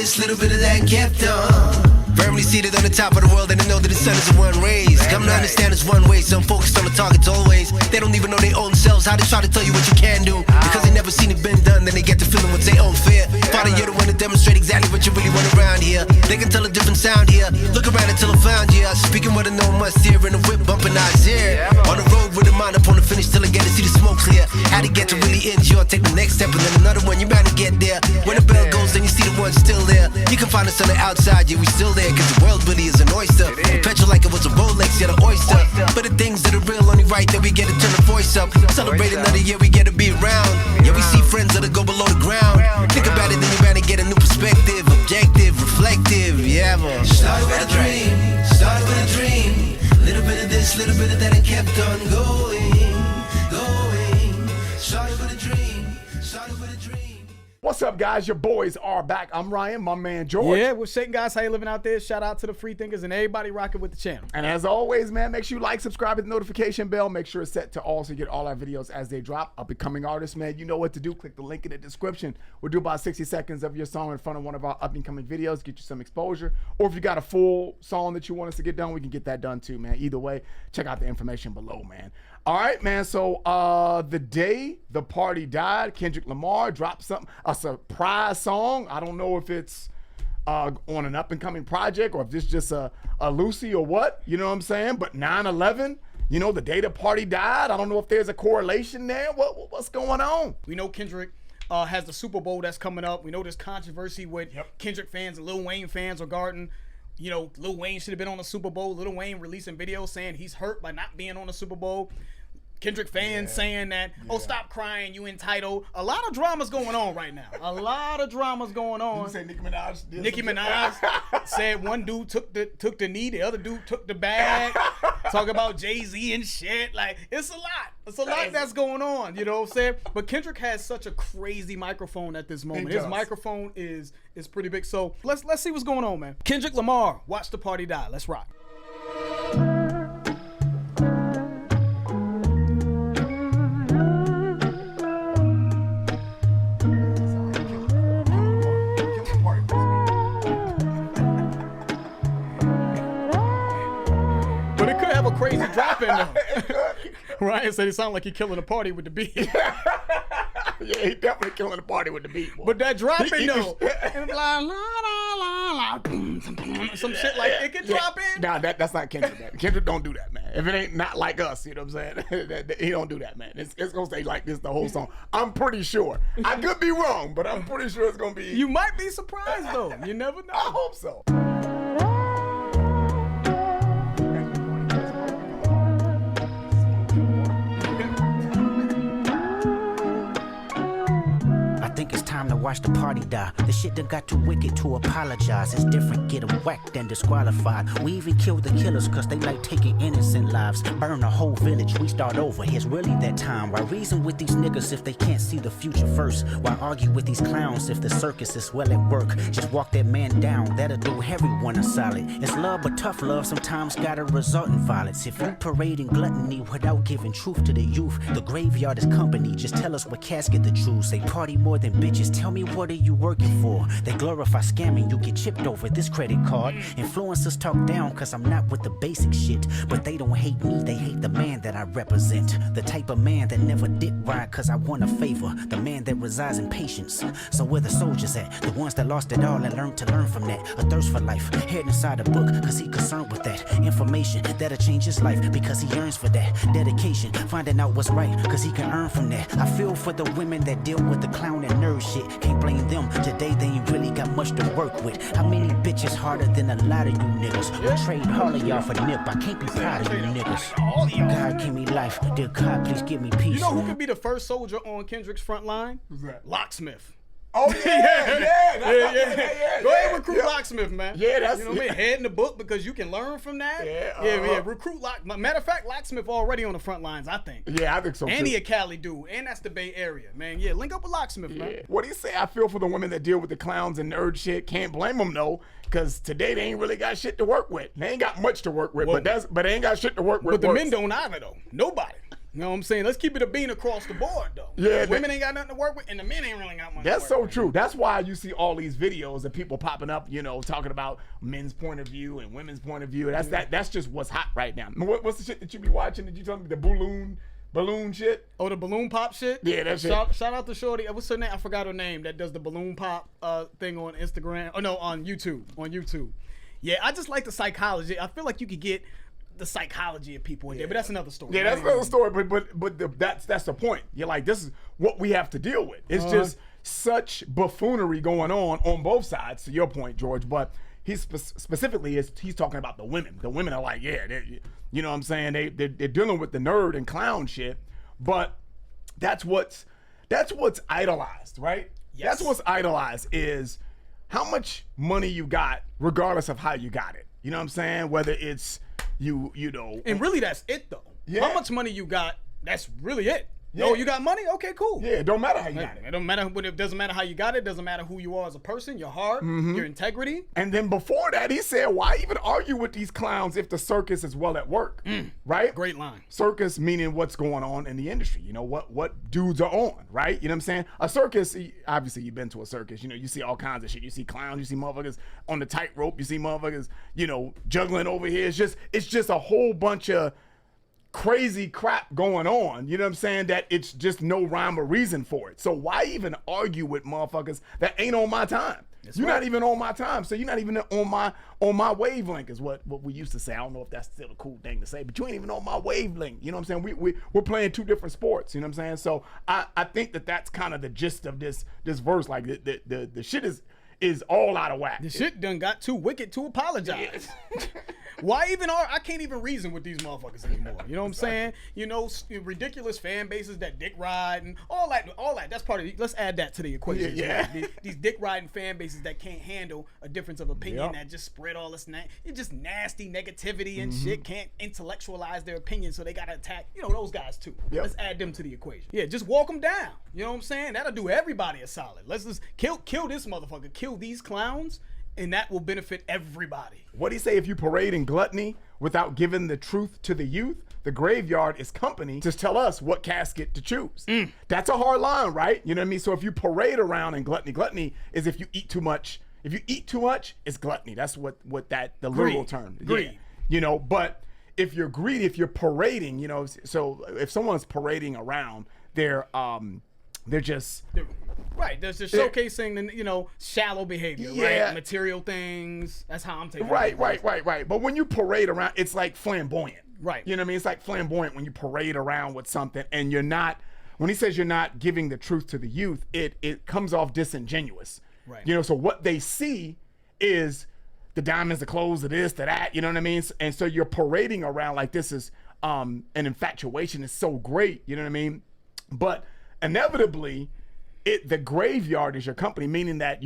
this, little bit of that kept on. Firmly seated on the top of the world, and they know that the sun is one rays. Come to understand it's one way, so I'm focused on the targets always. They don't even know their own selves, how they try to tell you what you can do. Because they never seen it been done, then they get to feeling what's their own fear. Father, you're the one to demonstrate exactly what you really want around here. They can tell a different sound here. Look around until I found you. Speaking what I know must hear, in the whip bumping eyes here. On the road with a mind up on the finish till I get to see the smoke clear. How to get to really endure, take the next step and then another one, you bound to get there. When the bell goes, then you see the one still there. You can find us on the outside, yeah, we still there, cause the world really is an oyster. Perpetual like it was a Rolex, yeah, the oyster. But the things that are real, only right that we get to turn the voice up. Celebrate another year, we get to be around. Yeah, we see friends that'll go below the ground. Think about it, then you bound to get a new perspective. Objective, reflective, yeah, man. Started with a dream, started with a dream. Little bit of this, little bit of that, and kept on going, going. Started with a dream, started with a dream. What's up, guys? Your boys are back. I'm Ryan, my man George. Yeah, what's shaking, guys? How you living out there? Shout out to the free thinkers and everybody rocking with the channel. And as always, man, make sure you like, subscribe, hit the notification bell. Make sure it's set to all so you get all our videos as they drop. Up-and-coming artists, man, you know what to do. Click the link in the description. We'll do about 60 seconds of your song in front of one of our up-and-coming videos, get you some exposure. Or if you got a full song that you want us to get done, we can get that done too, man. Either way, check out the information below, man. All right, man, so the day the party died, Kendrick Lamar dropped something, a surprise song. I don't know if it's on an up-and-coming project or if this just a Lucy or what, you know what I'm saying? But 9/11, you know, the day the party died, I don't know if there's a correlation there. What's going on? We know Kendrick has the Super Bowl that's coming up. We know there's controversy with Kendrick fans and Lil Wayne fans regarding, you know, Lil Wayne should have been on the Super Bowl. Lil Wayne releasing videos saying he's hurt by not being on the Super Bowl. Kendrick fans saying that, oh, stop crying, you entitled. A lot of drama's going on right now. A lot of drama's going on. Did you say Nicki Minaj? Nicki Minaj said one dude took the knee, the other dude took the bag. Talk about Jay-Z and shit. Like, it's a lot. It's a lot that's going on, you know what I'm saying? But Kendrick has such a crazy microphone at this moment. His microphone is pretty big. So let's see what's going on, man. Kendrick Lamar, Watch the Party Die. Let's rock. Crazy drop in though. Ryan said it sounded like he killing the party with the beat. Yeah, he definitely killing the party with the beat, boy. But that drop in though, and la, la, la, la, some shit like it can drop in. Nah, that's not Kendrick, man. Kendrick don't do that, man. If it ain't not like us, you know what I'm saying? He don't do that, man. It's gonna stay like this the whole song. I'm pretty sure. I could be wrong, but I'm pretty sure it's gonna be. You might be surprised though. You never know. I hope so. Think it's time to watch the party die. The shit that got too wicked to apologize. It's different, get them whacked and disqualified. We even kill the killers cause they like taking innocent lives. Burn a whole village, we start over. It's really that time. Why reason with these niggas if they can't see the future first? Why argue with these clowns if the circus is well at work? Just walk that man down, that'll do everyone a solid. It's love but tough love sometimes gotta result in violence. If you parading gluttony without giving truth to the youth, the graveyard is company, just tell us what casket the truth. They party more than bitches, tell me what are you working for? They glorify scamming, you get chipped over this credit card. Influencers talk down cause I'm not with the basic shit, but they don't hate me, they hate the man that I represent. The type of man that never did right cause I won a favor. The man that resides in patience. So where the soldiers at? The ones that lost it all and learned to learn from that. A thirst for life, head inside a book cause he concerned with that. Information that'll change his life because he yearns for that. Dedication, finding out what's right cause he can earn from that. I feel for the women that deal with the clown and nerd shit. Can't blame them. Today they ain't really got much to work with. How many bitches harder than a lot of you niggas? I trade all of y'all for nip. I can't be proud of you niggas. God give me life. Dear God, please give me peace. You know who could be the first soldier on Kendrick's front line? Who's that? Locksmith. Oh yeah. Go ahead and recruit Locksmith, man. Yeah, that's, you know what I mean. Head in the book because you can learn from that. Yeah. Recruit Matter of fact, Locksmith already on the front lines, I think. Yeah, I think so. And too. he a Cali dude, and that's the Bay Area, man. Yeah, link up with Locksmith, man. What do you say? I feel for the women that deal with the clowns and nerd shit. Can't blame them though, because today they ain't really got shit to work with. They ain't got much to work with, but they ain't got shit to work with. But the men don't either though. Nobody. You know what I'm saying? Let's keep it a bean across the board, though. Yeah, women ain't got nothing to work with, and the men ain't really got much. That's to so work with. true. That's why you see all these videos of people popping up, you know, talking about men's point of view and women's point of view. That's just what's hot right now. What's the shit that you be watching? Did you tell me the balloon shit? Oh, the balloon pop shit? Yeah, that shit. Shout out to Shorty. What's her name? I forgot her name. That does the balloon pop thing on Instagram. Oh no, on YouTube. Yeah, I just like the psychology. I feel like you could get the psychology of people in there, but that's another story. Yeah, that's another story. But that's the point. You're like, this is what we have to deal with. It's just such buffoonery going on both sides. To your point, George, but he's specifically he's talking about the women. The women are like, yeah, you know what I'm saying? They're dealing with the nerd and clown shit, but that's what's idolized, right? Yes. That's what's idolized is how much money you got, regardless of how you got it. You know what I'm saying? Whether it's you know, and really that's it though. Yeah. How much money you got? That's really it. Yeah. Oh, you got money? Okay, cool. Yeah, it don't matter how you got it. It don't matter. It doesn't matter how you got it. It doesn't matter who you are as a person, your heart, your integrity. And then before that, he said, why even argue with these clowns if the circus is well at work? Right? Great line. Circus meaning what's going on in the industry. You know, what dudes are on, right? You know what I'm saying? A circus, obviously you've been to a circus. You know, you see all kinds of shit. You see clowns, you see motherfuckers on the tightrope, you see motherfuckers, you know, juggling over here. It's just a whole bunch of crazy crap going on, you know what I'm saying, that it's just no rhyme or reason for it. So why even argue with motherfuckers that ain't on my time? You're not even on my time, so you're not even on my wavelength is what we used to say. I don't know if that's still a cool thing to say, but you ain't even on my wavelength. You know what I'm saying? We're playing two different sports. You know what I'm saying? So I think that's kind of the gist of this verse. Like the shit is all out of whack. The shit done got too wicked to apologize. Why even I can't even reason with these motherfuckers anymore. You know what I'm saying? You know, ridiculous fan bases that dick ride and all that. That's part of it. Let's add that to the equation. Yeah. These dick riding fan bases that can't handle a difference of opinion, that just spread all this just nasty negativity and shit, can't intellectualize their opinion, so they gotta attack, you know, those guys too. Yep. Let's add them to the equation. Yeah, just walk them down. You know what I'm saying? That'll do everybody a solid. Let's just kill this motherfucker, kill these clowns, and that will benefit everybody. What'd he say? If you parade in gluttony without giving the truth to the youth, the graveyard is company to tell us what casket to choose. That's a hard line, right? You know what I mean? So if you parade around in gluttony is if you eat too much. If you eat too much, it's gluttony. That's what the literal term. Greed. Yeah. You know, but if you're greedy, if you're parading, you know, so if someone's parading around, they're just right. There's just showcasing the, you know, shallow behavior, Yeah. right? Material things. That's how I'm taking it. Right. But when you parade around, it's like flamboyant. Right. You know what I mean? It's like flamboyant when you parade around with something and you're not, when he says you're not giving the truth to the youth, it comes off disingenuous. Right. You know, so what they see is the diamonds, the clothes, the this, the that, you know what I mean? And so you're parading around like this is an infatuation is so great, you know what I mean? But inevitably, the graveyard is your company, meaning that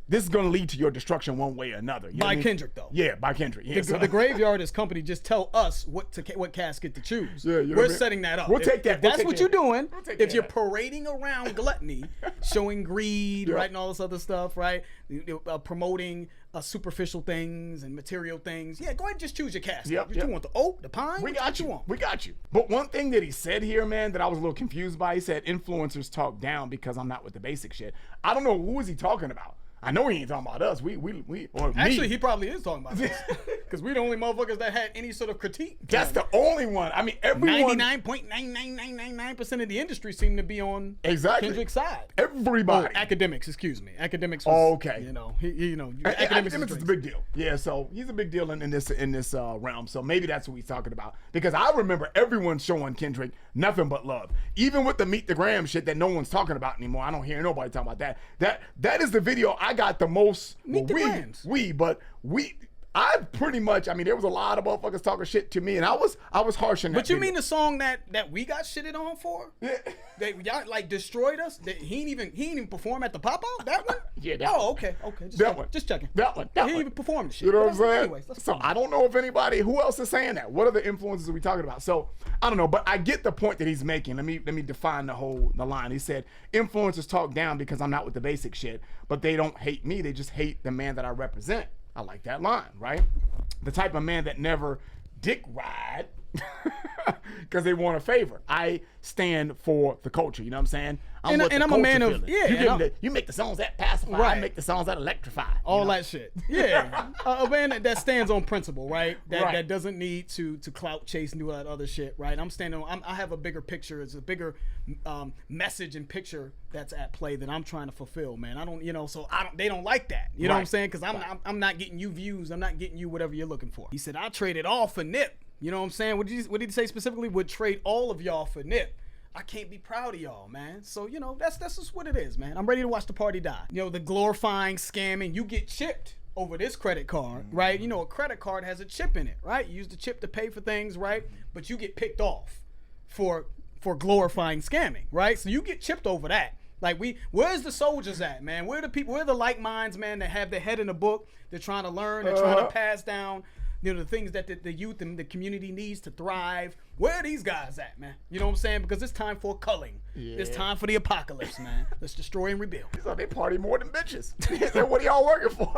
this is going to lead to your destruction one way or another. You know what I mean? Kendrick, though. Yeah, by Kendrick. Yeah, The graveyard is company. Just tell us what casket to choose. Yeah, you know We're what I mean? setting that up. We'll take that. If that's We'll what take you're that. doing. We'll take If that. you're parading around gluttony, showing greed, Yeah. right, and all this other stuff, right, promoting superficial things and material things, yeah, go ahead and just choose your casket. Yep, you yep. want the oak, the pine? We What got you. want? We got you. But one thing that he said here, man, that I was a little confused by, he said influencers talk down because I'm not with the basic shit. I don't know who is he talking about. I know he ain't talking about us. Actually, he probably is talking about this because we're the only motherfuckers that had any sort of critique. That's the only one. I mean, everyone. 99.99999% of the industry seemed to be on Exactly. Kendrick's side. Everybody. Academics, excuse me. Academics was, Oh, okay. You know, Academics academics is a big deal. Yeah, so he's a big deal in this realm. So maybe that's what he's talking about. Because I remember everyone showing Kendrick nothing but love. Even with the Meet the Graham shit that no one's talking about anymore. I don't hear nobody talking about that. That is the video I got the most. Meet the Grahams. I pretty much, I mean, there was a lot of motherfuckers talking shit to me, and I was harsh in that But you video. mean the song that we got shitted on for? Yeah. Y'all like destroyed us? That he ain't even perform at the pop-out? That one? Yeah, that Oh, one. okay. Just checking. That one. He didn't even perform the shit. You know what I'm But saying? anyways, let's So move I don't know if anybody, who else is saying that? What other influences are we talking about? So I don't know, but I get the point that he's making. Let me define the line. He said, influencers talk down because I'm not with the basic shit, but they don't hate me. They just hate the man that I represent. I like that line, right? The type of man that never dick ride Because they want a favor. I stand for the culture. You know what I'm saying? And I'm a man of you make the songs that pacify. Right. I make the songs that electrify. All that shit. Yeah. A man that stands on principle, right? That doesn't need to clout chase and do that other shit, right? I have a bigger picture. It's a bigger message and picture that's at play that I'm trying to fulfill, man. They don't like that. You know what I'm saying? Because I'm not getting you views. I'm not getting you whatever you're looking for. He said, I traded all for Nip. You know what I'm saying? What did he say specifically? Would trade all of y'all for Nip. I can't be proud of y'all, man. So, that's just what it is, man. I'm ready to watch the party die. The glorifying scamming, you get chipped over this credit card, right? A credit card has a chip in it, right? You use the chip to pay for things, right? But you get picked off for glorifying scamming, right? So you get chipped over that. Like where's the soldiers at, man? Where are the people, where are the like minds, man, that have their head in the book? They're trying to learn, they're trying to pass down the things that the youth and the community needs to thrive. Where are these guys at, man? You know what I'm saying? Because it's time for culling. Yeah. It's time for the apocalypse, man. Let's destroy and rebuild. So they party more than bitches. What are y'all working for?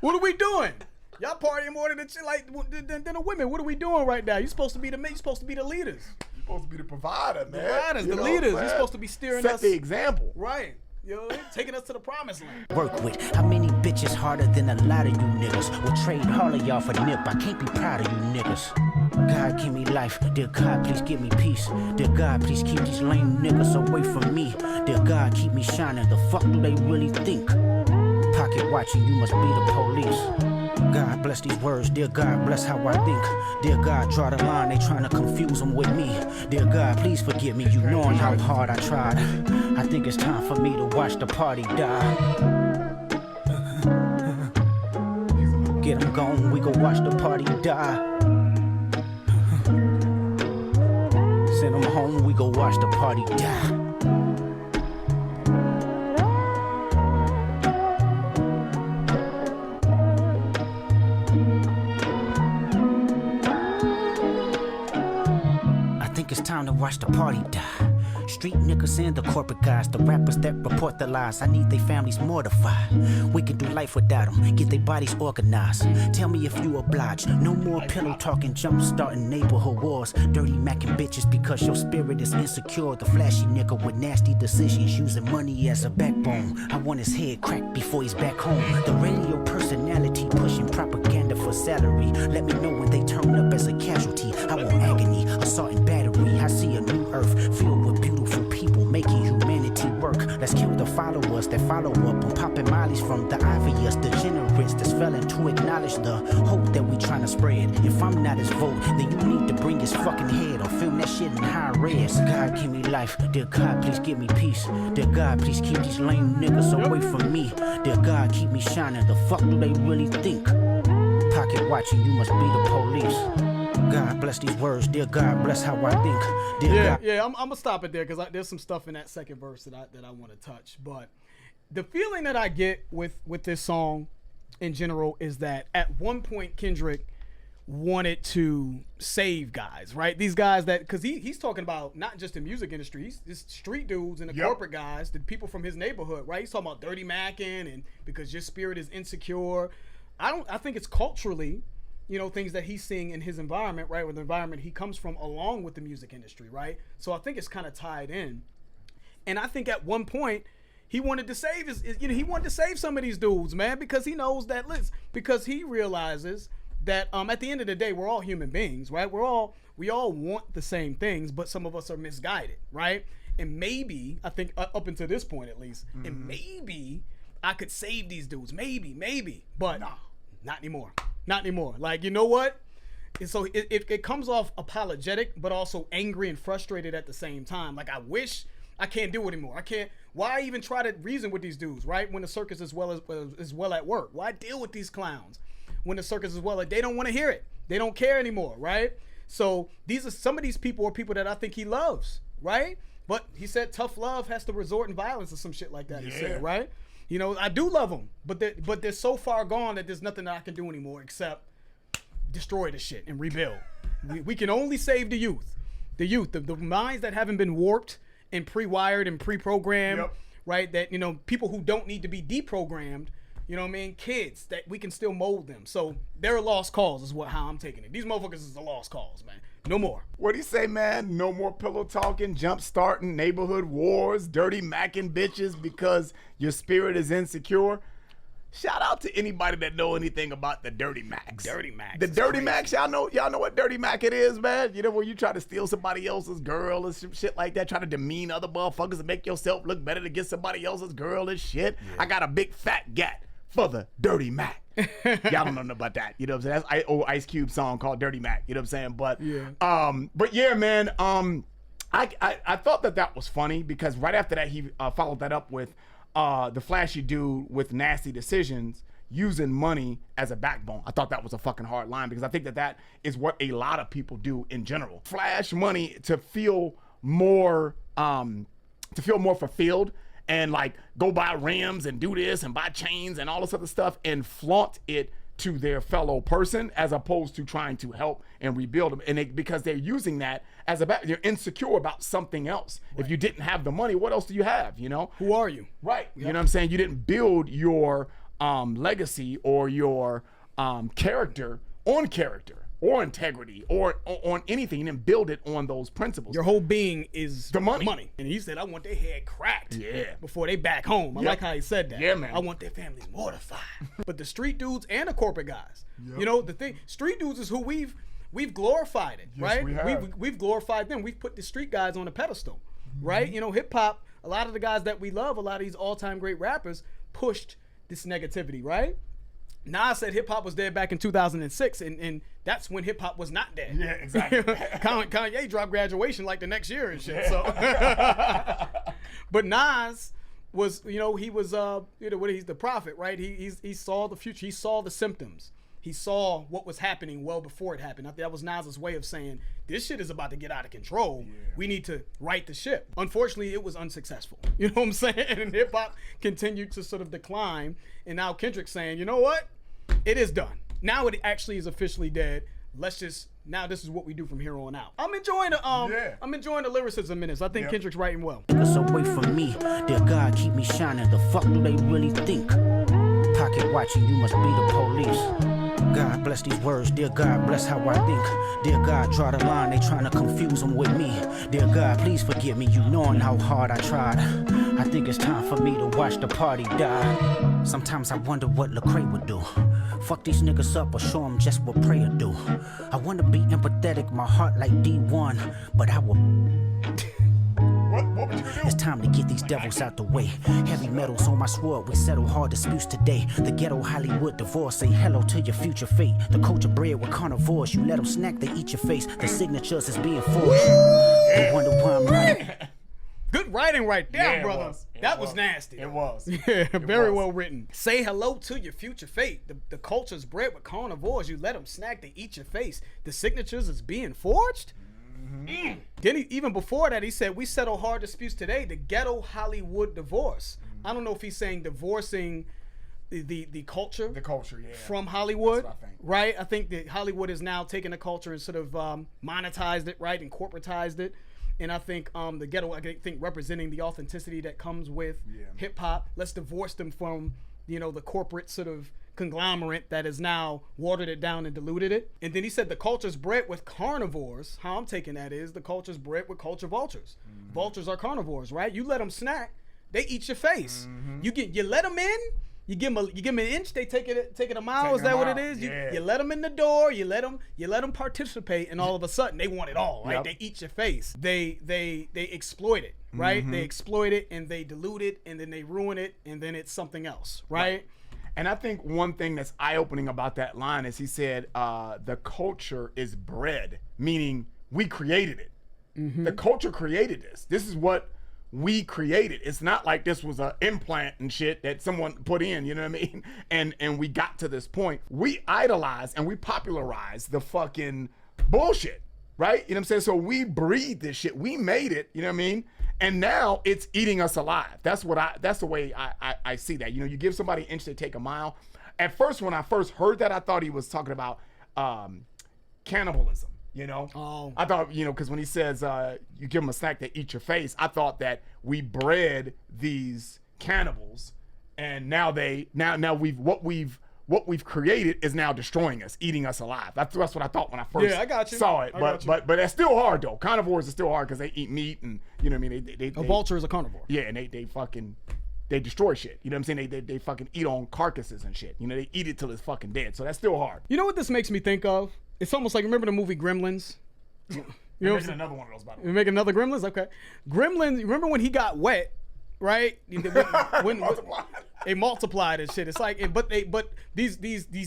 What are we doing? Y'all partying more than the women. What are we doing right now? You're supposed to be the leaders. Supposed to be the provider, man. The leaders. You're supposed to be steering Set us. the example. Right. Taking us to the promised land. Work with how many bitches harder than a lot of you niggas will trade all of y'all for Nip. I can't be proud of you niggas. God give me life, dear God please give me peace. Dear God please keep these lame niggas away from me. Dear God keep me shining, the fuck do they really think? Pocket watching, you must be the police. God bless these words, dear God bless how I think. Dear God draw the line, they trying to confuse them with me. Dear God please forgive me, you knowing how hard I tried. I think it's time for me to watch the party die. Get them gone, we go watch the party die. Send them home, we go watch the party die. It's time to watch the party die. Street niggas and the corporate guys, the rappers that report the lies. I need their families mortified. We can do life without them, get their bodies organized. Tell me if you oblige. No more pillow talking, jump starting neighborhood wars. Dirty macking bitches because your spirit is insecure. The flashy nigga with nasty decisions, using money as a backbone. I want his head cracked before he's back home. The radio personality pushing propaganda for salary. Let me know when they turn up as a casualty. I want agony, assault and battery. I see a new earth filled with beautiful people making humanity work. Let's kill the followers that follow up on popping mollies from the obvious degenerates that's failing to acknowledge the hope that we trying to spread. If I'm not his vote, then you need to bring his fucking head or film that shit in high res. God give me life, dear God please give me peace. Dear God please keep these lame niggas away from me. Dear God keep me shining, the fuck do they really think? Pocket watching, you must be the police. God bless these words, dear God bless how I think. Dear God. Yeah, I'm gonna stop it there because there's some stuff in that second verse that I want to touch. But the feeling that I get with this song in general is that at one point Kendrick wanted to save guys, right? These guys that, because he's talking about not just the music industry, he's street dudes and the corporate guys, the people from his neighborhood, right? He's talking about dirty macking and because your spirit is insecure. I think it's culturally, things that he's seeing in his environment, right? With the environment he comes from along with the music industry, right? So I think it's kind of tied in. And I think at one point he wanted to save he wanted to save some of these dudes, man, because he knows that, because he realizes that at the end of the day, we're all human beings, right? We all want the same things, but some of us are misguided, right? And maybe, I think up until this point at least, and maybe I could save these dudes, maybe, but no, not anymore. Not anymore. Like, you know what? And so it comes off apologetic, but also angry and frustrated at the same time. Like, I wish I can't do it anymore. I can't. Why even try to reason with these dudes, right? When the circus is well at work. Why deal with these clowns when the circus is well? They don't want to hear it. They don't care anymore, right? So some of these people are people that I think he loves, right? But he said tough love has to resort in violence or some shit like that. Yeah. He said, right? I do love them, but they're so far gone that there's nothing that I can do anymore except destroy the shit and rebuild. We can only save the youth, the minds that haven't been warped and pre-wired and pre-programmed, right? That, people who don't need to be deprogrammed, kids, that we can still mold them. So they're a lost cause is how I'm taking it. These motherfuckers is a lost cause, man. No more. What'd he say, man? No more pillow talking, jump starting, neighborhood wars, dirty macking bitches because your spirit is insecure. Shout out to anybody that know anything about the Dirty Macs. Dirty Macs. The Dirty Macs, y'all know what Dirty Mac it is, man. You know when you try to steal somebody else's girl and some shit like that, try to demean other motherfuckers and make yourself look better to get somebody else's girl and shit. Yeah. I got a big fat gat for the Dirty Mac. Y'all don't know nothing about that. You know what I'm saying? That's an old Ice Cube song called Dirty Mac. You know what I'm saying? But yeah, man. I thought that was funny because right after that he followed that up with the flashy dude with nasty decisions using money as a backbone. I thought that was a fucking hard line because I think that is what a lot of people do in general. Flash money to feel more fulfilled and like go buy rims and do this and buy chains and all this other stuff and flaunt it to their fellow person as opposed to trying to help and rebuild them. And because they're using that as they're insecure about something else. Right. If you didn't have the money, what else do you have, you know? Who are you? Right. Yep. You know what I'm saying? You didn't build your legacy or your character on character or integrity or on anything. You didn't build it on those principles. Your whole being is the money. And he said, I want their head cracked before they back home. I Yep. like how he said that. Yeah, man. I want their families mortified. But the street dudes and the corporate guys, you know, the thing, street dudes is who we've glorified it, Yes, right? we have. We've glorified them. We've put the street guys on a pedestal, right? You know, hip hop, a lot of the guys that we love, a lot of these all-time great rappers pushed this negativity, right? Nas said hip hop was dead back in 2006, and that's when hip hop was not dead. Yeah, exactly. Kanye dropped Graduation like the next year and shit. So, but Nas was, you know, he was, he's the prophet, right? He saw the future. He saw the symptoms. He saw what was happening well before it happened. I think that was Nas's way of saying, this shit is about to get out of control. Yeah. We need to right the ship. Unfortunately, it was unsuccessful. You know what I'm saying? And hip hop continued to sort of decline. And now Kendrick's saying, you know what? It is done. Now it actually is officially dead. Now this is what we do from here on out. I'm enjoying the lyricism in this. I think Kendrick's writing well. Us away from me, dear God, keep me shining. The fuck do they really think? Pocket watching, you must be the police. God bless these words, dear God, bless how I think. Dear God, draw the line, they trying to confuse them with me. Dear God, please forgive me, you knowing how hard I tried. I think it's time for me to watch the party die. Sometimes I wonder what Lecrae would do. Fuck these niggas up or show them just what prayer do. I wanna be empathetic, my heart like D1, but I will... What would you do? It's time to get these devils out the way. Heavy metals on my sword, we settle hard disputes today. The ghetto Hollywood divorce, say hello to your future fate. The culture bred with carnivores, you let them snack, they eat your face. The signatures is being forged. I wonder why I'm right. Good writing right there, brother. That was nasty. It was. Yeah, very well written. Say hello to your future fate. The culture's bred with carnivores, you let them snack, they eat your face. The signatures is being forged? Then even before that, he said, we settle hard disputes today, the ghetto Hollywood divorce. I don't know if he's saying divorcing the culture. The culture, yeah. From Hollywood. That's what I think. Right? I think that Hollywood has now taken the culture and sort of monetized it, right? And corporatized it. And I think the ghetto, I think representing the authenticity that comes with hip hop, let's divorce them from, you know, the corporate sort of conglomerate that has now watered it down and diluted it. And then he said the culture's bred with carnivores. How I'm taking that is the culture's bred with culture vultures. Vultures are carnivores, right? You let them snack, they eat your face. You let them in, you give them an inch, they take it a mile. Is that what it is? Yeah. You let them in the door, you let them participate, and all of a sudden they want it all, right? They eat your face. They exploit it, right? They exploit it and they dilute it and then they ruin it and then it's something else, right? And I think one thing that's eye-opening about that line is he said, the culture is bred, meaning we created it. The culture created this. This is what we created. It's not like this was an implant and shit that someone put in, you know what I mean? And we got to this point. We idolize and we popularize the fucking bullshit, right? You know what I'm saying? So we breed this shit. We made it, you know what I mean? And now it's eating us alive. That's the way I see that. You know, you give somebody an inch, they take a mile. At first, when I first heard that, I thought he was talking about cannibalism, you know? Oh. I thought, you know, because when he says you give them a snack, they eat your face, I thought that we bred these cannibals and now we've what we've created is now destroying us, eating us alive. That's what I thought when I first I got you. saw it. I got you. But it's still hard though. Carnivores are still hard because they eat meat and you know what I mean. A vulture is a carnivore. Yeah, and they destroy shit. You know what I'm saying? They fucking eat on carcasses and shit. You know, they eat it till it's fucking dead. So that's still hard. You know what this makes me think of? It's almost like, remember the movie Gremlins? You know, Making another one of those, by the way. We make another Gremlins? Okay. Gremlins, remember when he got wet, right? When they multiplied and shit. It's like, but these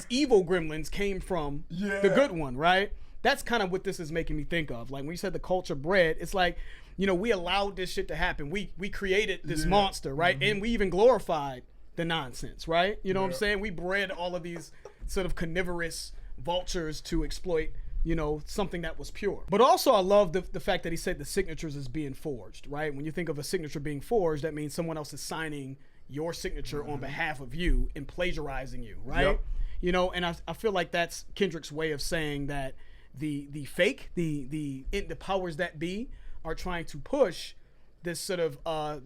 evil gremlins came from the good one, right? That's kind of what this is making me think of. Like when you said the culture bred, it's like, you know, we allowed this shit to happen. We created this monster, right? And we even glorified the nonsense, right? You know what I'm saying? We bred all of these sort of carnivorous vultures to exploit, you know, something that was pure. But also I love the fact that he said the signatures is being forged, right? When you think of a signature being forged, that means someone else is signing your signature on behalf of you and plagiarizing you, right? Yep. You know, and I feel like that's Kendrick's way of saying that the fake, the powers that be are trying to push this sort of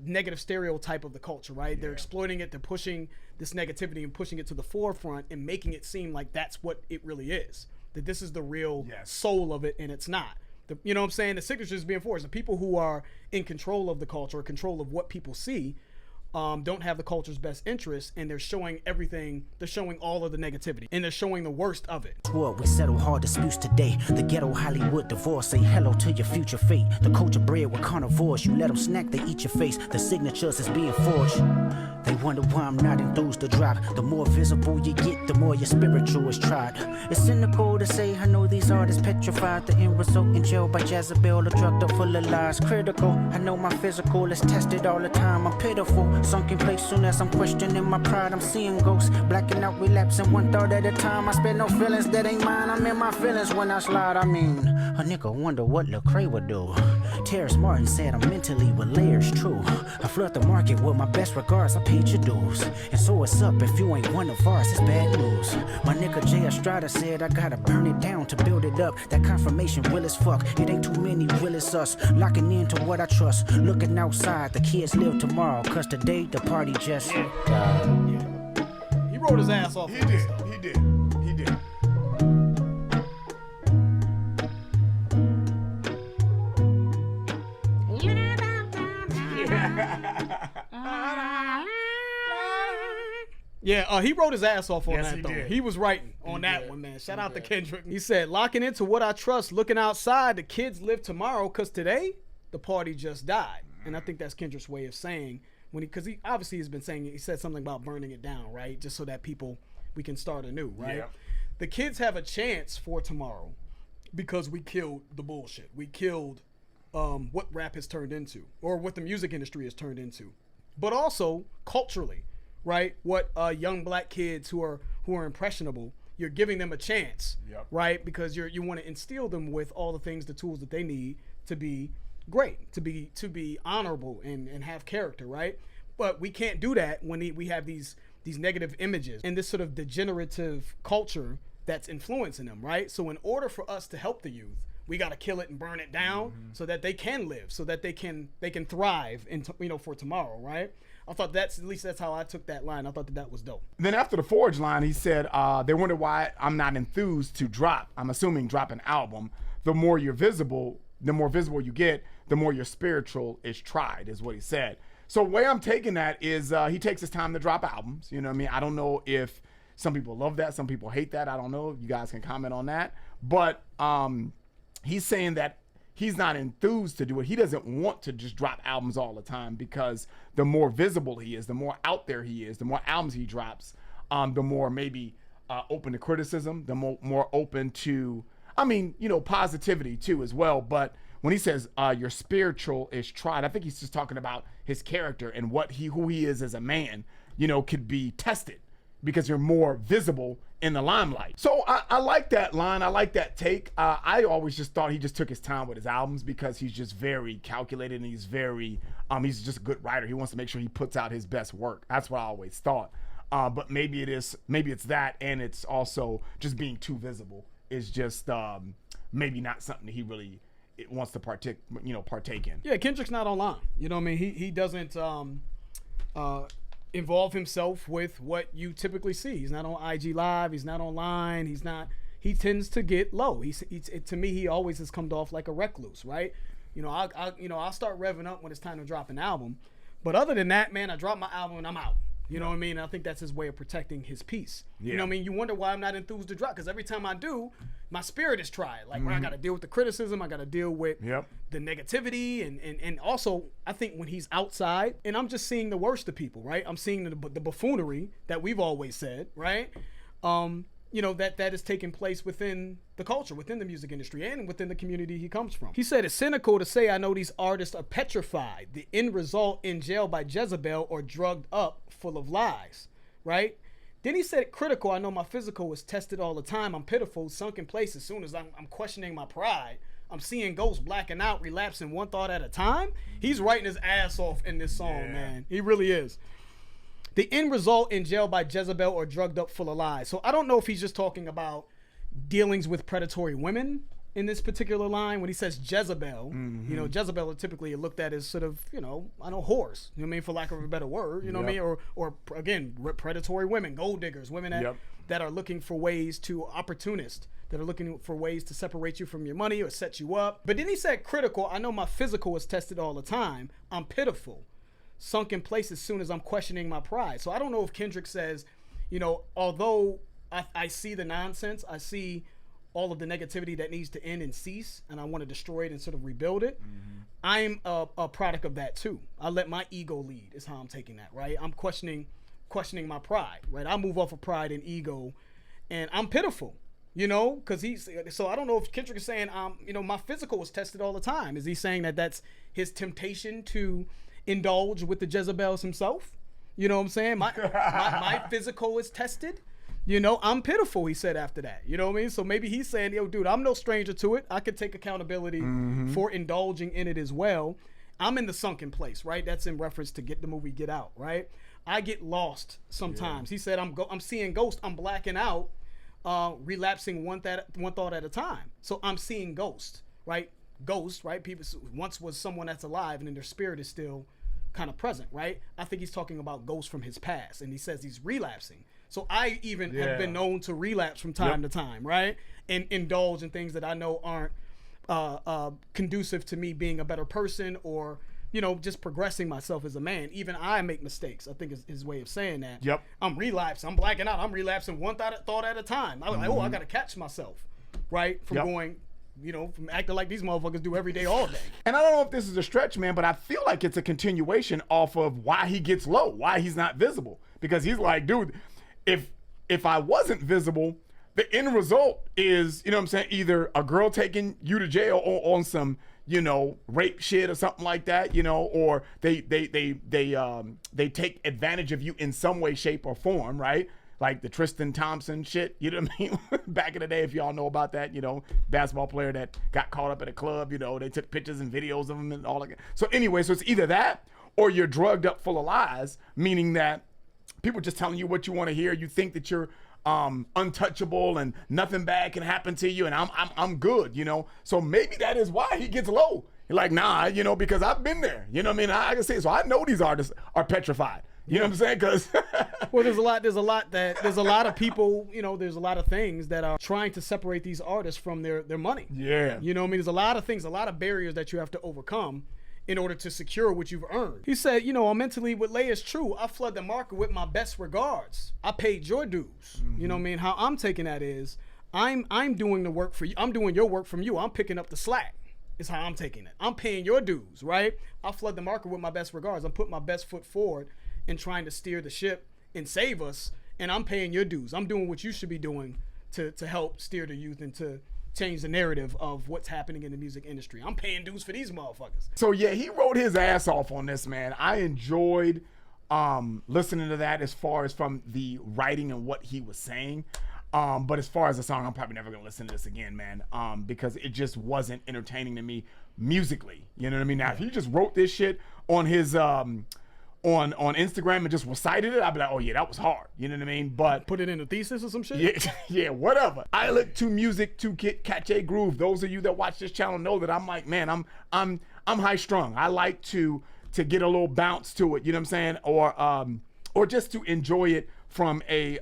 negative stereotype of the culture, right? They're exploiting it, they're pushing this negativity and pushing it to the forefront and making it seem like that's what it really is. That this is the real soul of it, and it's not. You know what I'm saying? The signature is being forged. The people who are in control of the culture, or control of what people see, don't have the culture's best interest, and they're showing everything. They're showing all of the negativity, and they're showing the worst of it. What we settle hard disputes today. The ghetto Hollywood divorce. Say hello to your future fate. The culture bred with carnivores. You let them snack, they eat your face. The signatures is being forged. They wonder why I'm not enthused to drop. The more visible you get, the more your spiritual is tried. It's cynical to say I know these artists petrified. The end result in jail by Jezebel, drugged up full of lies. Critical, I know my physical is tested all the time. I'm pitiful, sunk in place soon as I'm questioning my pride. I'm seeing ghosts, blacking out, relapsing one thought at a time. I spend no feelings that ain't mine. I'm in my feelings when I slide. I mean, a nigga wonder what Lecrae would do. Terrence Martin said I'm mentally with layers, true. I flood the market with my best regards. I paid your dues, and so it's up if you ain't one of ours. It's bad news. My nigga Jay Estrada said I gotta burn it down to build it up. That confirmation real as fuck. It ain't too many real as us. Locking into what I trust. Looking outside, the kids live tomorrow. Cause today the party just He wrote his ass off. He did. Yeah, he wrote his ass off on Yes, that, he though. did. He was writing on that one, man. Shout out to Kendrick. He said, locking into what I trust, looking outside, the kids live tomorrow, because today, the party just died. And I think that's Kendrick's way of saying, because he obviously has been saying, he said something about burning it down, right? Just so that we can start anew, right? Yeah. The kids have a chance for tomorrow because we killed the bullshit. We killed what rap has turned into, or what the music industry has turned into. But also, culturally, right? What young black kids who are impressionable, you're giving them a chance, right? Because you want to instill them with all the things, the tools that they need to be great, to be honorable and have character, right? But we can't do that when we have these negative images and this sort of degenerative culture that's influencing them, right? So in order for us to help the youth, we got to kill it and burn it down so that they can live, so that they can thrive for tomorrow, right? I thought that's how I took that line. I thought that was dope. Then after the Forge line, he said, they wonder why I'm not enthused to drop. I'm assuming drop an album. The more visible you get, the more your spiritual is tried, is what he said. So the way I'm taking that is he takes his time to drop albums. You know what I mean? I don't know if some people love that, some people hate that. I don't know. You guys can comment on that. But he's saying that he's not enthused to do it. He doesn't want to just drop albums all the time, because the more visible he is, the more out there he is, the more albums he drops, the more maybe open to criticism, the more open to, positivity too as well. But when he says your spiritual is tried, I think he's just talking about his character and who he is as a man, could be tested because you're more visible in the limelight. So I like that line. I like that take. I always just thought he just took his time with his albums because he's just very calculated and he's just a good writer. He wants to make sure he puts out his best work. That's what I always thought. But maybe it's that, and it's also just being too visible is just maybe not something that he really wants to partake in. Yeah, Kendrick's not online. You know what I mean? He doesn't involve himself with what you typically see. He's not on IG Live. He's not online. He tends to get low. To me, he always has come off like a recluse, right? I'll start revving up when it's time to drop an album. But other than that, man, I drop my album and I'm out. You know what I mean? I think that's his way of protecting his peace. Yeah. You know what I mean? You wonder why I'm not enthused to drop, because every time I do, my spirit is tried. Like, when I got to deal with the criticism, I got to deal with the negativity, and also, I think when he's outside, and I'm just seeing the worst of people, right? I'm seeing the buffoonery that we've always said, right? That is taking place within the culture, within the music industry, and within the community he comes from. He said, it's cynical to say I know these artists are petrified. The end result, in jail by Jezebel or drugged up, full of lies, right? Then he said, critical, I know my physical is tested all the time. I'm pitiful, sunk in place as soon as I'm questioning my pride. I'm seeing ghosts blacking out, relapsing one thought at a time. He's writing his ass off in this song, man. He really is. The end result, in jail by Jezebel or drugged up full of lies. So I don't know if he's just talking about dealings with predatory women in this particular line. When he says Jezebel, Jezebel are typically looked at as sort of, whores. You know what I mean? For lack of a better word, you know what I mean? Or again, predatory women, gold diggers, women that are looking for ways to opportunist, that are looking for ways to separate you from your money or set you up. But then he said, critical, I know my physical is tested all the time. I'm pitiful, sunk in place as soon as I'm questioning my pride. So I don't know if Kendrick says, although I see the nonsense, I see all of the negativity that needs to end and cease, and I want to destroy it and sort of rebuild it. I'm a product of that too. I let my ego lead is how I'm taking that, right? I'm questioning my pride, right? I move off of pride and ego, and I'm pitiful, because so I don't know if Kendrick is saying, my physical was tested all the time. Is he saying that that's his temptation to indulge with the Jezebels himself? You know what I'm saying? My physical is tested. I'm pitiful, he said after that. You know what I mean? So maybe he's saying, yo, dude, I'm no stranger to it. I could take accountability for indulging in it as well. I'm in the sunken place, right? That's in reference to the movie Get Out, right? I get lost sometimes. Yeah. He said, I'm seeing ghosts. I'm blacking out, relapsing one thought at a time. So I'm seeing ghosts, right? Ghosts, right? People once was someone that's alive and then their spirit is still kind of present, right? I think he's talking about ghosts from his past, and he says he's relapsing. So I even have been known to relapse from time to time, right? And indulge in things that I know aren't conducive to me being a better person or, just progressing myself as a man. Even I make mistakes, I think is his way of saying that. Yep. I'm relapsing. I'm blacking out. I'm relapsing one thought at a time. I was like, I got to catch myself, right? From going, from acting like these motherfuckers do every day, all day. And I don't know if this is a stretch, man, but I feel like it's a continuation off of why he gets low, why he's not visible. Because he's like, dude, if I wasn't visible, the end result is, either a girl taking you to jail or on some, rape shit or something like that, or they take advantage of you in some way, shape, or form, right? Like the Tristan Thompson shit, you know what I mean? Back in the day, if y'all know about that, basketball player that got caught up at a club, they took pictures and videos of him and all that. So anyway, so it's either that or you're drugged up full of lies, meaning that people just telling you what you want to hear. You think that you're untouchable and nothing bad can happen to you, and I'm good, So maybe that is why he gets low. You're like, nah, because I've been there. You know what I mean? I can say, so I know these artists are petrified. You know what I'm saying? Because well, there's a lot of people, there's a lot of things that are trying to separate these artists from their money. Yeah. You know what I mean? There's a lot of things, a lot of barriers that you have to overcome in order to secure what you've earned. He said, I'm mentally what Lay is true. I flood the market with my best regards. I paid your dues. You know what I mean? How I'm taking that is I'm doing the work for you. I'm doing your work from you. I'm picking up the slack. Is how I'm taking it. I'm paying your dues, right? I flood the market with my best regards. I'm putting my best foot forward and trying to steer the ship and save us, and I'm paying your dues. I'm doing what you should be doing to help steer the youth and to change the narrative of what's happening in the music industry. I'm paying dues for these motherfuckers. So yeah, he wrote his ass off on this, man. I enjoyed listening to that as far as from the writing and what he was saying. But as far as the song, I'm probably never gonna listen to this again, man, because it just wasn't entertaining to me musically. You know what I mean? Now, if he just wrote this shit on his on Instagram and just recited it, I'd be like, oh yeah, that was hard. You know what I mean? But put it in a thesis or some shit? Yeah, whatever. I look to music to catch a groove. Those of you that watch this channel know that I'm like, man, I'm high strung. I like to get a little bounce to it, you know what I'm saying? or just to enjoy it from a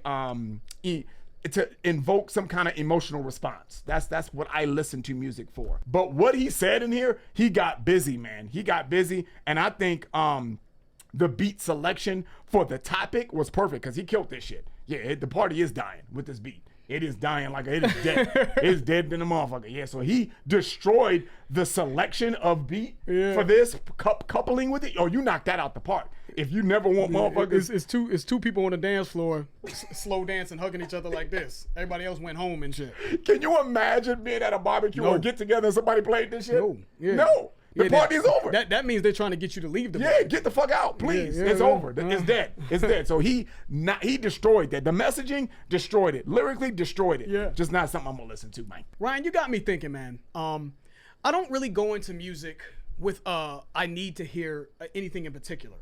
to invoke some kind of emotional response. That's what I listen to music for. But what he said in here, he got busy, man. He got busy, and I think the beat selection for the topic was perfect because he killed this shit. Yeah, the party is dying with this beat. It is dying like it is dead. It's dead than a motherfucker. Yeah, so he destroyed the selection of beat for this coupling with it. Oh, you knocked that out the park. If you never want motherfuckers, it's two people on the dance floor, slow dancing, hugging each other like this. Everybody else went home and shit. Can you imagine being at a barbecue or get together and somebody played this shit? No. Yeah. No. The party's over. That means they're trying to get you to leave the bar. Get the fuck out, please. It's over. It's dead. It's dead. So he destroyed that. The messaging destroyed it. Lyrically destroyed it. Yeah. Just not something I'm gonna listen to, Mike. Ryan, you got me thinking, man. I don't really go into music with I need to hear anything in particular.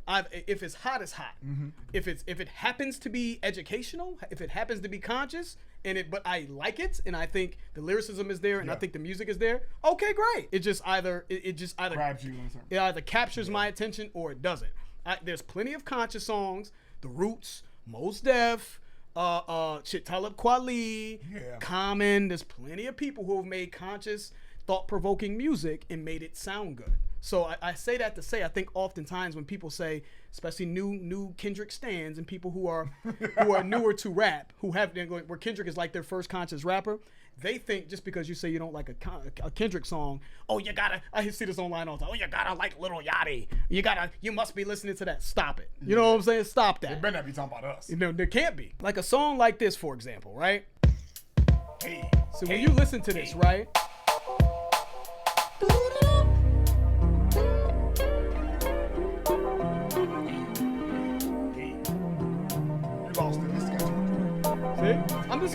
If it's hot, it's hot. Mm-hmm. If it happens to be educational, if it happens to be conscious, but I like it, and I think the lyricism is there, and I think the music is there. Okay, great. It just either grabs you. It either captures my attention or it doesn't. There's plenty of conscious songs. The Roots, Mos Def, Talib Kweli, Common. There's plenty of people who have made conscious, thought-provoking music and made it sound good. So I say that to say I think oftentimes when people say, especially new Kendrick stans and people who are newer to rap, where Kendrick is like their first conscious rapper, they think just because you say you don't like a Kendrick song, I see this online all the time. Oh, you gotta like Lil Yachty. You must be listening to that. Stop it. You know what I'm saying? Stop that. They better not be talking about us. You know, there can't be. Like a song like this, for example, right? So when you listen to this, right?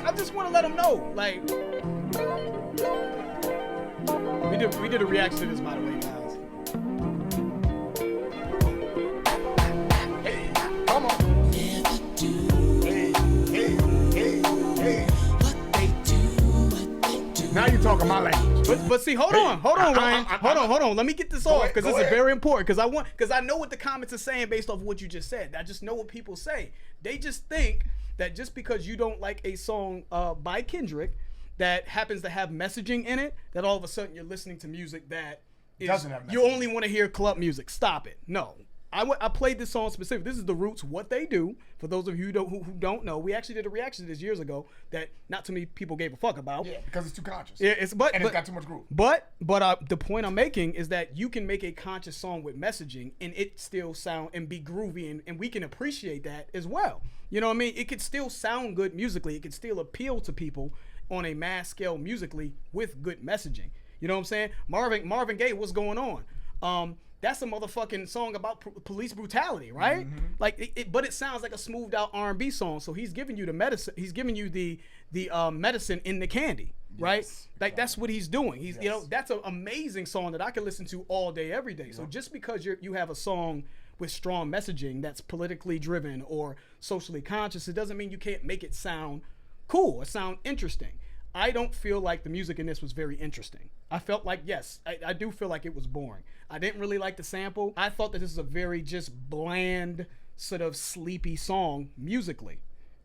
I just want to let them know, like, we did a reaction to this, by the way, guys. Hey, come on. Never do. Hey. What they do. Now you're talking my language. But see, hold on, Ryan. Hold on. Let me get this off because this is very important. Because I know what the comments are saying based off of what you just said. I just know what people say. They just think that just because you don't like a song by Kendrick that happens to have messaging in it, that all of a sudden you're listening to music that doesn't have messaging. You only want to hear club music. Stop it. No. I played this song specific. This is the Roots, What They Do. For those of you who don't know, we actually did a reaction to this years ago that not too many people gave a fuck about. Yeah, because it's too conscious. Yeah, it's got too much groove. But the point I'm making is that you can make a conscious song with messaging and it still sound and be groovy, and we can appreciate that as well. You know what I mean? It could still sound good musically. It could still appeal to people on a mass scale musically with good messaging. You know what I'm saying? Marvin Gaye, what's going on? That's a motherfucking song about police brutality, right? Mm-hmm. Like, but it sounds like a smoothed out R&B song. So he's giving you the medicine. He's giving you the medicine in the candy, right? Yes, like that's what he's doing. He's that's an amazing song that I can listen to all day, every day. So just because you have a song with strong messaging that's politically driven or socially conscious, it doesn't mean you can't make it sound cool or sound interesting. I don't feel like the music in this was very interesting. I felt like, yes, I do feel like it was boring. I didn't really like the sample. I thought that this is a very just bland, sort of sleepy song musically.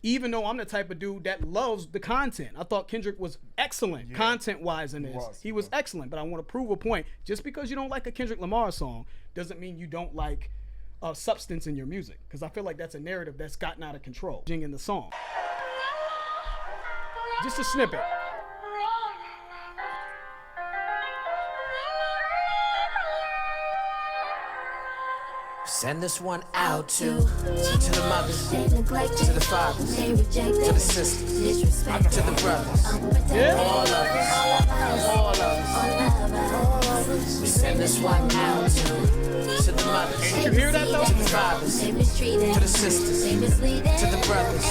Even though I'm the type of dude that loves the content. I thought Kendrick was excellent content-wise in this. He was excellent, but I want to prove a point. Just because you don't like a Kendrick Lamar song doesn't mean you don't like substance in your music. Because I feel like that's a narrative that's gotten out of control. In the song. Just a snippet. Send this one out to the mothers, to the fathers, to the sisters, to the brothers, all of us. We send this one out to the mothers. Did you hear that though? To the fathers, to the sisters, to the brothers,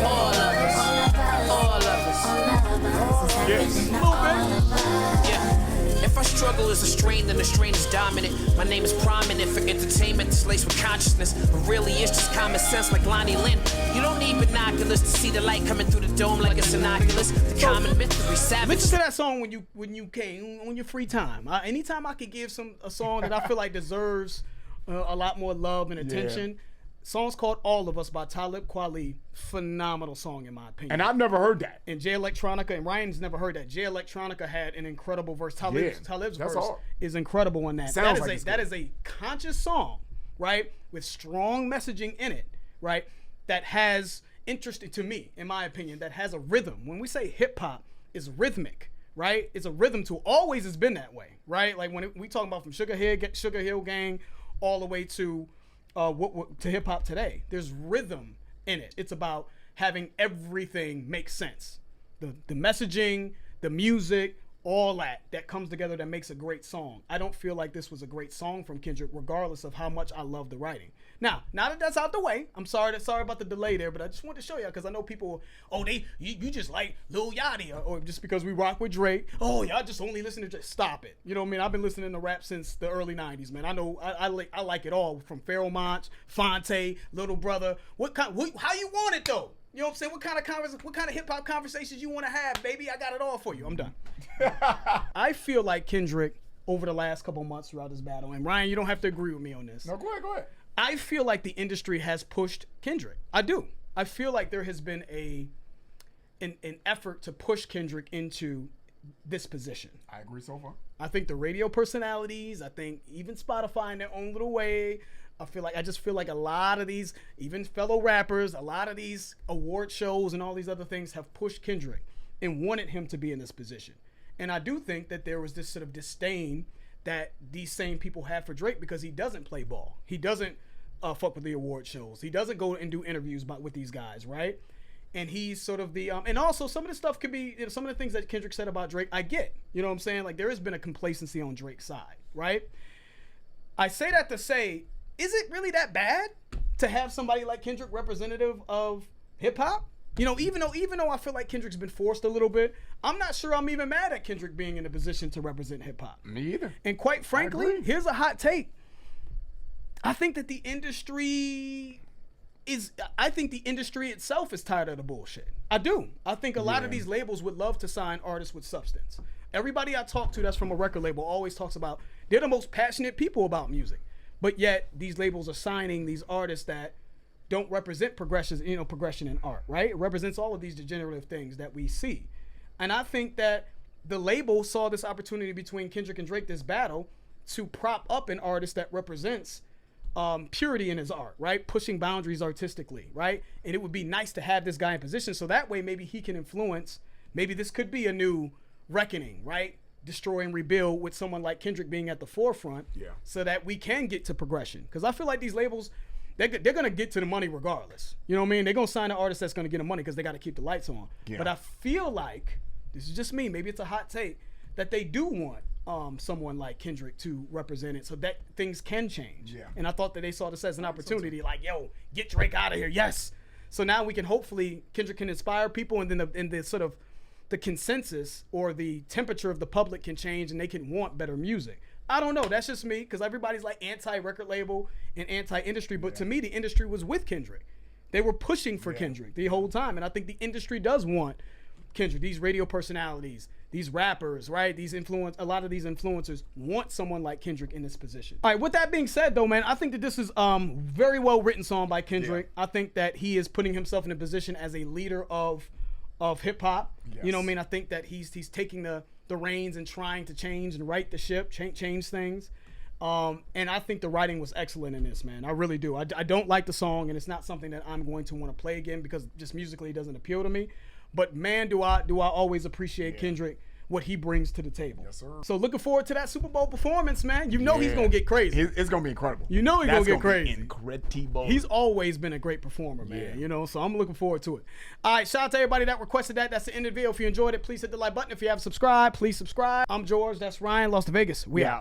all of us. Yes. A little bit. Yeah. If our struggle is a strain, then the strain is dominant. My name is prominent for entertainment, it's laced with consciousness. But really it's just common sense like Lonnie Lynn. You don't need binoculars to see the light coming through the dome like it's innocuous. The common myth of savage. Listen to that song when you came on your free time. Anytime I could give a song that I feel like deserves a lot more love and attention, Song's called All of Us by Talib Kweli. Phenomenal song in my opinion. And I've never heard that. And Jay Electronica, and Ryan's never heard that. Jay Electronica had an incredible verse. Talib's verse is incredible on that. That is a conscious song, right? With strong messaging in it, right? That has interesting to me, in my opinion, that has a rhythm. When we say hip hop is rhythmic, right? It's a rhythm to always has been that way, right? Like when we talk about from Sugar Hill Gang all the way to hip hop today. There's rhythm in it. It's about having everything make sense. The messaging, the music, all that comes together that makes a great song. I don't feel like this was a great song from Kendrick, regardless of how much I love the writing. Now that that's out the way, I'm sorry about the delay there, but I just wanted to show you because I know people, you just like Lil Yachty, or just because we rock with Drake, y'all just only listen to Drake. Stop it. You know what I mean? I've been listening to rap since the early 90s, man. I know I like it all, from Pharoah Monch, Fonte, Little Brother. How you want it though? You know what I'm saying? What kind of hip hop conversations you want to have, baby? I got it all for you. I'm done. I feel like Kendrick over the last couple months throughout this battle, and Ryan, you don't have to agree with me on this. No, go ahead. I feel like the industry has pushed Kendrick. I do. I feel like there has been an effort to push Kendrick into this position. I agree so far. I think the radio personalities, I think even Spotify in their own little way, I just feel like a lot of these, even fellow rappers, a lot of these award shows and all these other things have pushed Kendrick and wanted him to be in this position. And I do think that there was this sort of disdain that these same people have for Drake because he doesn't play ball. He doesn't fuck with the award shows. He doesn't go and do interviews with these guys, right? And he's sort of the, and also some of the stuff could be, some of the things that Kendrick said about Drake, I get. You know what I'm saying? Like there has been a complacency on Drake's side, right? I say that to say, is it really that bad to have somebody like Kendrick representative of hip hop? You know, even though I feel like Kendrick's been forced a little bit, I'm not sure I'm even mad at Kendrick being in a position to represent hip hop. Me either. And quite frankly, here's a hot take. I think that the industry itself is tired of the bullshit. I do. I think a lot of these labels would love to sign artists with substance. Everybody I talk to that's from a record label always talks about they're the most passionate people about music. But yet these labels are signing these artists that don't represent progression in art, right? It represents all of these degenerative things that we see. And I think that the label saw this opportunity between Kendrick and Drake, this battle, to prop up an artist that represents purity in his art, right? Pushing boundaries artistically, right? And it would be nice to have this guy in position so that way maybe he can influence, maybe this could be a new reckoning, right? Destroy and rebuild with someone like Kendrick being at the forefront, so that we can get to progression. Because I feel like these labels, they're going to get to the money regardless. You know what I mean? They're going to sign an artist that's going to get the money because they got to keep the lights on. Yeah. But I feel like, this is just me, maybe it's a hot take, that they do want someone like Kendrick to represent it so that things can change. Yeah. And I thought that they saw this as an opportunity, like, yo, get Drake out of here, yes. So now we can hopefully, Kendrick can inspire people, and then the sort of the consensus or the temperature of the public can change and they can want better music. I don't know. That's just me, because everybody's like anti-record label and anti-industry. But to me, the industry was with Kendrick. They were pushing for Kendrick the whole time. And I think the industry does want Kendrick. These radio personalities, these rappers, right? A lot of these influencers want someone like Kendrick in this position. All right, with that being said, though, man, I think that this is very well written song by Kendrick. I think that he is putting himself in a position as a leader of hip hop. Yes. You know what I mean? I think that he's taking the reins and trying to change and right the ship, change things. And I think the writing was excellent in this, man. I really do. I don't like the song, and it's not something that I'm going to want to play again because just musically it doesn't appeal to me. But man, do I always appreciate Kendrick, what he brings to the table. Yes, sir. So looking forward to that Super Bowl performance, man. You know he's going to get crazy. It's going to be incredible. You know he's going to get crazy. Incredible. He's always been a great performer, man. You know, so I'm looking forward to it. All right, shout out to everybody that requested that. That's the end of the video. If you enjoyed it, please hit the like button. If you haven't subscribed, please subscribe. I'm George. That's Ryan. Lost to Vegas. We out.